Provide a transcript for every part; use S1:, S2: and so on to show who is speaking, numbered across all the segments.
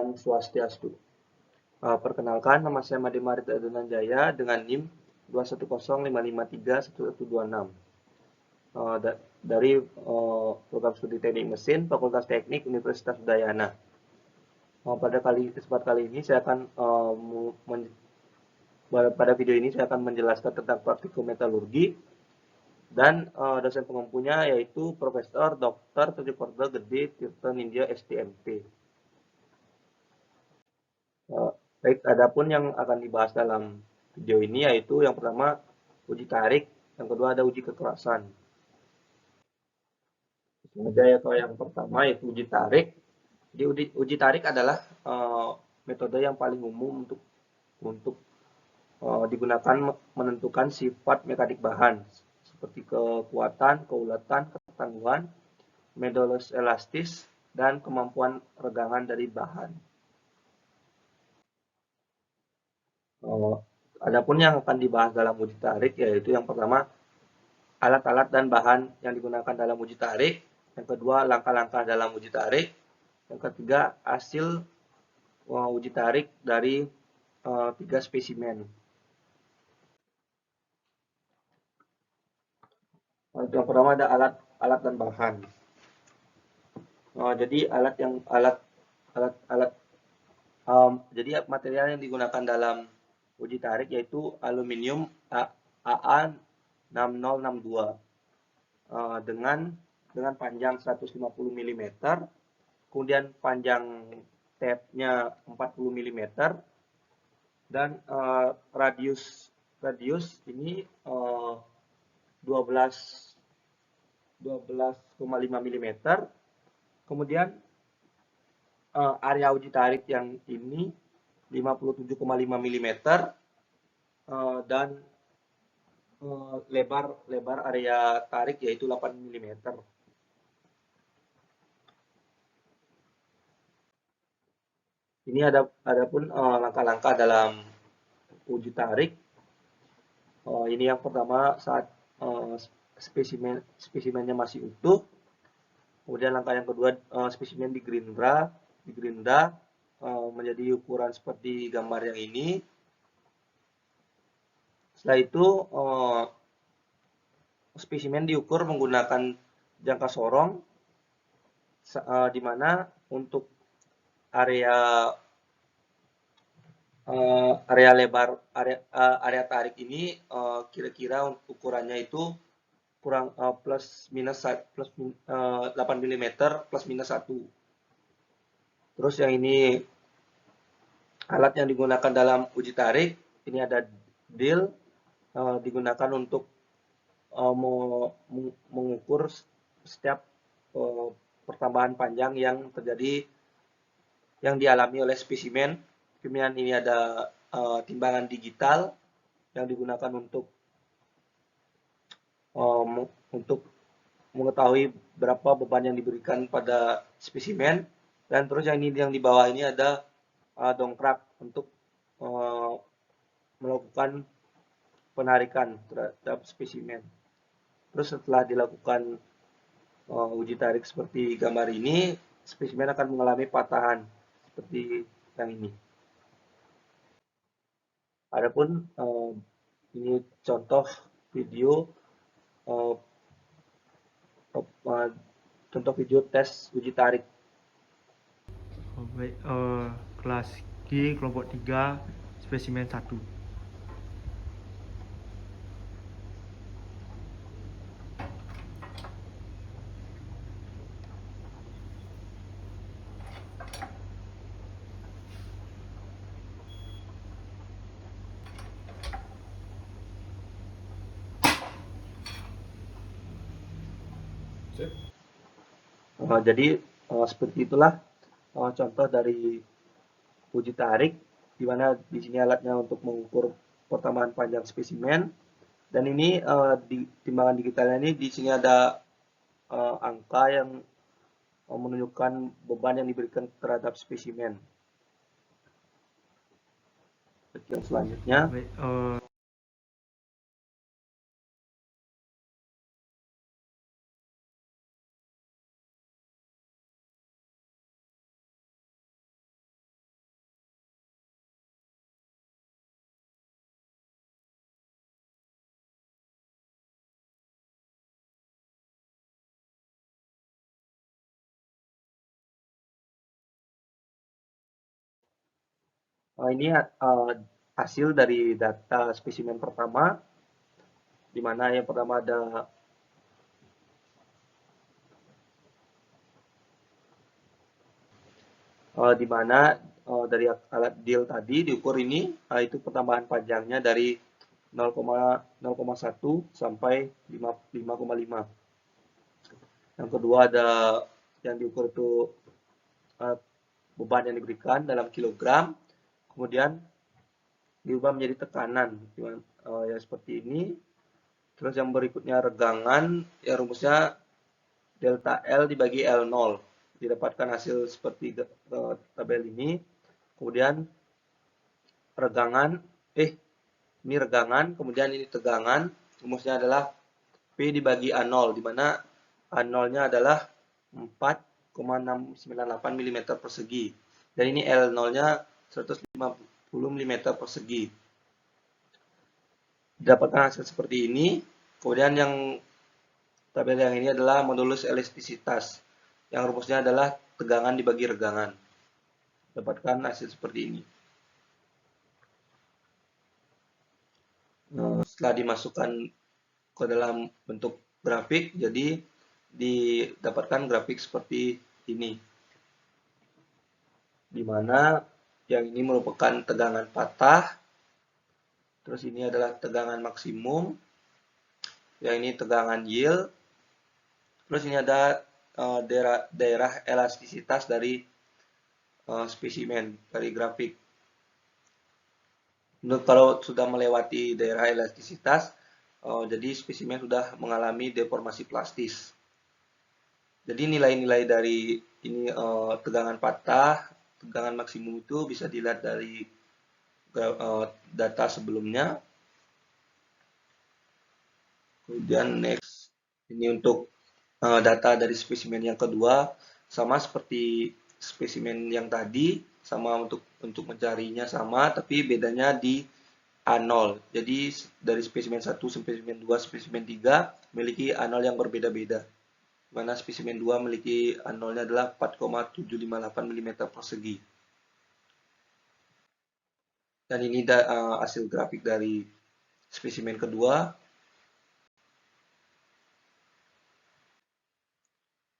S1: Om Swastiastu. Perkenalkan, nama saya Made Marit Adonanjaya dengan NIM 210553126 dari program studi teknik mesin Fakultas Teknik Universitas Udayana. Pada kesempatan kali ini saya akan pada video ini saya akan menjelaskan tentang praktikum metalurgi dan dosen pengempunya yaitu Profesor Dr. Triporda Gede Tirta Nindya STMP. Baik, adapun yang akan dibahas dalam video ini yaitu yang pertama uji tarik, yang kedua ada uji kekerasan. Kalau yang pertama yaitu uji tarik. Jadi uji tarik adalah metode yang paling umum untuk digunakan menentukan sifat mekanik bahan seperti kekuatan, keulatan, ketangguhan, modulus elastis, dan kemampuan regangan dari bahan. Adapun yang akan dibahas dalam uji tarik yaitu yang pertama alat-alat dan bahan yang digunakan dalam uji tarik, yang kedua langkah-langkah dalam uji tarik, yang ketiga hasil uji tarik dari 3 spesimen. Yang pertama ada alat dan bahan. Jadi jadi material yang digunakan dalam uji tarik yaitu aluminium AA6062 dengan panjang 150 mm, kemudian panjang tabnya 40 mm, dan radius ini 12,5 mm. Kemudian area uji tarik yang ini 57,5 mm dan lebar area tarik yaitu 8 mm. Ini adapun langkah-langkah dalam uji tarik. Ini yang pertama saat spesimennya masih utuh. Kemudian langkah yang kedua spesimen digerinda menjadi ukuran seperti gambar yang ini. Setelah itu spesimen diukur menggunakan jangka sorong, di mana untuk area lebar area tarik ini kira-kira ukurannya itu kurang plus minus 8 mm plus minus 1. Terus yang ini alat yang digunakan dalam uji tarik, ini ada drill digunakan untuk mengukur setiap pertambahan panjang yang dialami oleh spesimen. Kemudian ini ada timbangan digital yang digunakan untuk mengetahui berapa beban yang diberikan pada spesimen. Dan terus yang di bawah ini ada dongkrak untuk melakukan penarikan terhadap spesimen. Terus setelah dilakukan uji tarik seperti gambar ini, spesimen akan mengalami patahan seperti yang ini. Adapun ini contoh video tes uji tarik.
S2: Baik, kelas G kelompok 3 spesimen 1.
S1: Jadi seperti itulah contoh dari uji tarik, di mana di sini alatnya untuk mengukur pertambahan panjang spesimen, dan ini di timbangan digitalnya ini di sini ada angka yang menunjukkan beban yang diberikan terhadap spesimen. Yang selanjutnya.
S2: Baik,
S1: Ini hasil dari data spesimen pertama, di mana yang pertama ada di mana dari alat deal tadi diukur ini itu pertambahan panjangnya dari 0,1 sampai 5,5. Yang kedua ada yang diukur itu uh, beban yang diberikan dalam kilogram, kemudian diubah menjadi tekanan yang seperti ini. Terus yang berikutnya regangan, ya rumusnya delta L dibagi L0. Didapatkan hasil seperti tabel ini. Kemudian regangan, ini regangan, kemudian ini tegangan. Rumusnya adalah P dibagi A0, di mana A0-nya adalah 4,698 mm persegi. Dan ini L0-nya 150 mm persegi. Dapatkan hasil seperti ini. Kemudian yang tabel yang ini adalah modulus elastisitas. Yang rumusnya adalah tegangan dibagi regangan. Dapatkan hasil seperti ini. Setelah dimasukkan ke dalam bentuk grafik, jadi didapatkan grafik seperti ini. Di mana yang ini merupakan tegangan patah, terus ini adalah tegangan maksimum, yang ini tegangan yield, terus ini ada daerah elastisitas dari spesimen, dari grafik. Kalau sudah melewati daerah elastisitas, jadi spesimen sudah mengalami deformasi plastis. Jadi nilai-nilai dari ini tegangan patah, tegangan maksimum itu bisa dilihat dari data sebelumnya. Kemudian next, ini untuk data dari spesimen yang kedua, sama seperti spesimen yang tadi, sama untuk mencarinya sama, tapi bedanya di A0. Jadi dari spesimen 1, spesimen 2, spesimen 3 memiliki A0 yang berbeda-beda. Mana spesimen 2 memiliki A0-nya adalah 4,758 mm persegi. Dan ini hasil grafik dari spesimen kedua.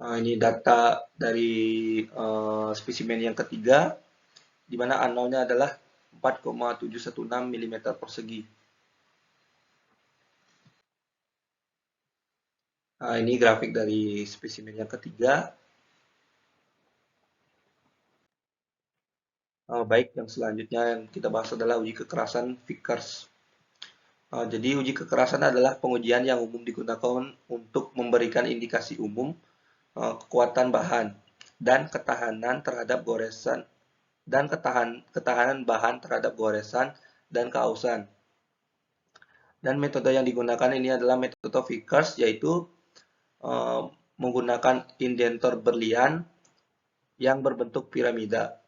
S1: Ini data dari spesimen yang ketiga, di mana A0-nya adalah 4,716 mm persegi. Ini grafik dari spesimen yang ketiga. Baik, yang selanjutnya yang kita bahas adalah uji kekerasan Vickers. Jadi uji kekerasan adalah pengujian yang umum digunakan untuk memberikan indikasi umum kekuatan bahan dan ketahanan terhadap goresan dan ketahanan bahan terhadap goresan dan keausan. Dan metode yang digunakan ini adalah metode Vickers, yaitu menggunakan indentor berlian yang berbentuk piramida.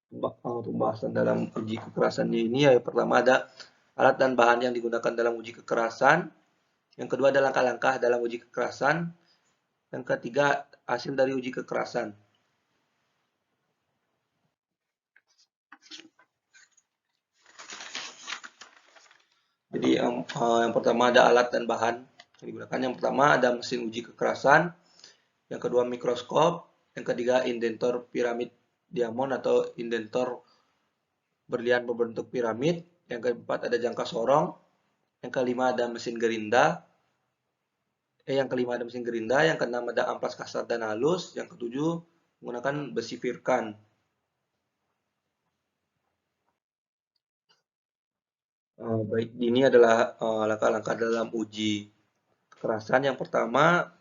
S1: Pembahasan dalam uji kekerasan ini ya, pertama ada alat dan bahan yang digunakan dalam uji kekerasan, yang kedua ada langkah-langkah dalam uji kekerasan, yang ketiga hasil dari uji kekerasan. Jadi yang pertama ada alat dan bahan yang digunakan. Yang pertama ada mesin uji kekerasan, yang kedua mikroskop, yang ketiga indentor piramid diamond atau indentor berlian berbentuk piramid, yang keempat ada jangka sorong, yang kelima ada mesin gerinda, yang kelima ada mesin gerinda, yang keenam ada amplas kasar dan halus, yang ketujuh menggunakan besi Virkan. Baik, ini adalah langkah-langkah dalam uji kekerasan. Yang pertama,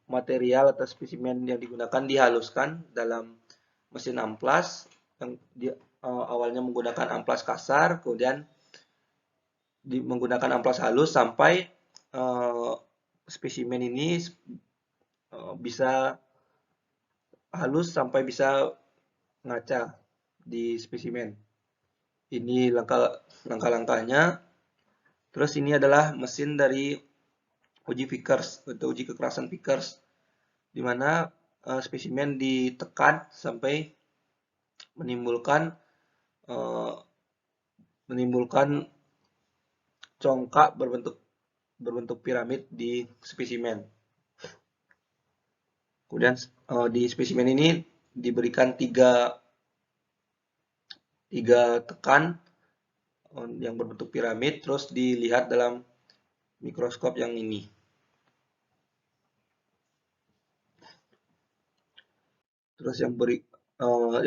S1: material atau spesimen yang digunakan dihaluskan dalam mesin amplas yang awalnya menggunakan amplas kasar, kemudian menggunakan amplas halus sampai spesimen ini bisa halus sampai bisa ngaca di spesimen. Ini langkah-langkahnya. Terus ini adalah mesin dari uji Vickers atau uji kekerasan Vickers, di mana spesimen ditekan sampai menimbulkan congkak berbentuk piramid di spesimen. Kemudian di spesimen ini diberikan tiga tekan yang berbentuk piramid, terus dilihat dalam mikroskop yang ini. Terus yang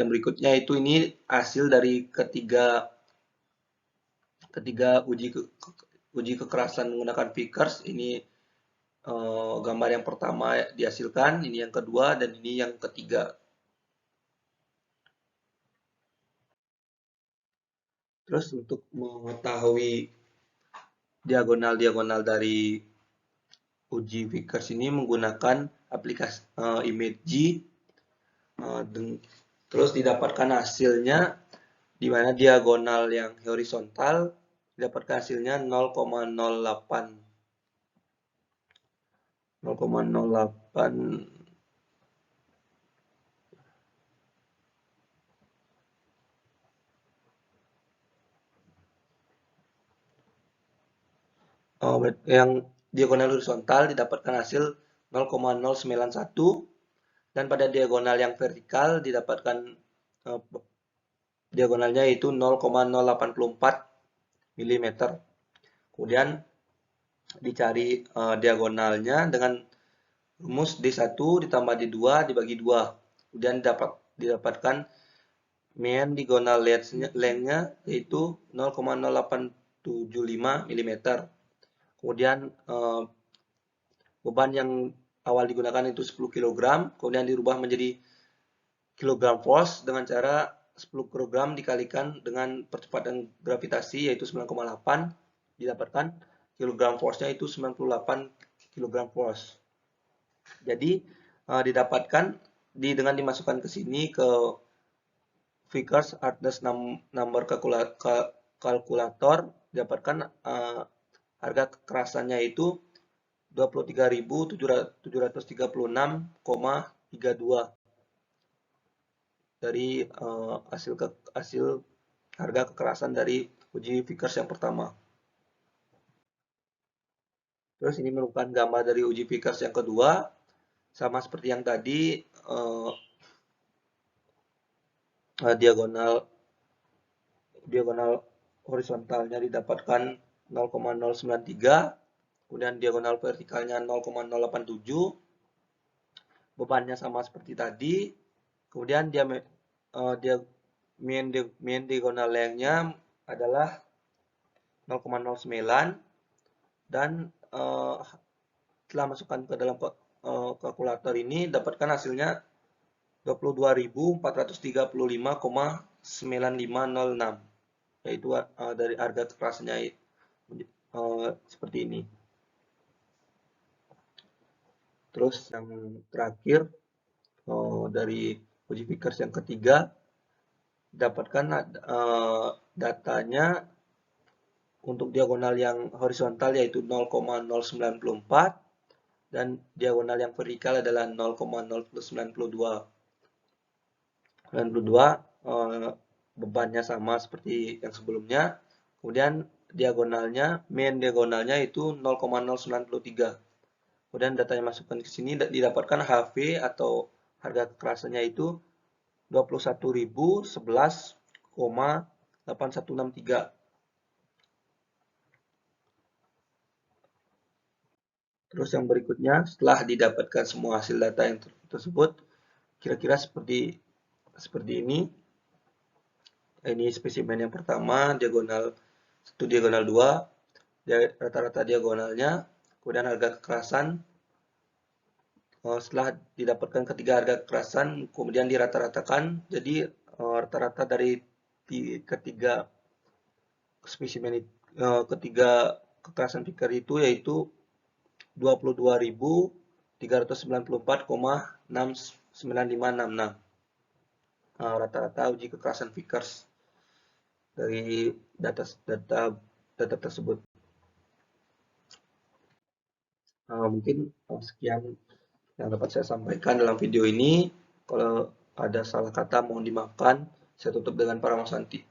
S1: berikutnya itu ini hasil dari ketiga uji kekerasan menggunakan Vickers. Ini gambar yang pertama dihasilkan, ini yang kedua, dan ini yang ketiga. Terus untuk mengetahui diagonal dari uji Vickers ini menggunakan aplikasi Imagy. Terus didapatkan hasilnya di mana diagonal yang horizontal didapatkan hasilnya 0,08 yang diagonal horizontal didapatkan hasil 0,091 dan pada diagonal yang vertikal didapatkan diagonalnya itu 0,084 mm. Kemudian dicari diagonalnya dengan rumus D1 ditambah D2 dibagi 2. Kemudian didapatkan mean diagonal length-nya yaitu 0,0875 mm. Kemudian beban yang awal digunakan itu 10 kg, kemudian dirubah menjadi kilogram force dengan cara 10 kg dikalikan dengan percepatan gravitasi yaitu 9,8, didapatkan kilogram force-nya itu 98 kg force. Jadi didapatkan dengan dimasukkan ke sini ke Vickers Hardness Number Calculator, didapatkan harga kekerasannya itu 23.736,32 dari hasil harga kekerasan dari uji Vickers yang pertama. Terus ini merupakan gambar dari uji Vickers yang kedua, sama seperti yang tadi, diagonal horizontalnya didapatkan 0,093, kemudian diagonal vertikalnya 0,087, bebannya sama seperti tadi, kemudian mean diagonal length-nya adalah 0,09 dan setelah masukkan ke dalam kalkulator ini dapatkan hasilnya 22.435,9506, yaitu dari harga kekerasannya seperti ini. Terus yang terakhir dari uji Vickers yang ketiga dapatkan datanya untuk diagonal yang horizontal yaitu 0,094 dan diagonal yang vertikal adalah 0,092. Bebannya sama seperti yang sebelumnya. Kemudian mean diagonalnya itu 0,093. Kemudian data yang masukkan ke sini didapatkan HV atau harga kekerasannya itu 21.011,8163. Terus yang berikutnya, setelah didapatkan semua hasil data yang tersebut, kira-kira seperti ini. Ini spesimen yang pertama, diagonal 1, diagonal 2, rata-rata diagonalnya, kemudian harga kekerasan. Setelah didapatkan ketiga harga kekerasan, kemudian dirata-ratakan, jadi rata-rata dari ketiga spesimen ketiga kekerasan Vickers itu yaitu 22.394,69566. Rata-rata uji kekerasan Vickers dari data tersebut. Mungkin sekian yang dapat saya sampaikan dalam video ini. Kalau ada salah kata mohon dimaafkan. Saya tutup dengan Parama Santi.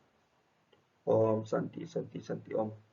S1: Om Santi Santi Santi Om.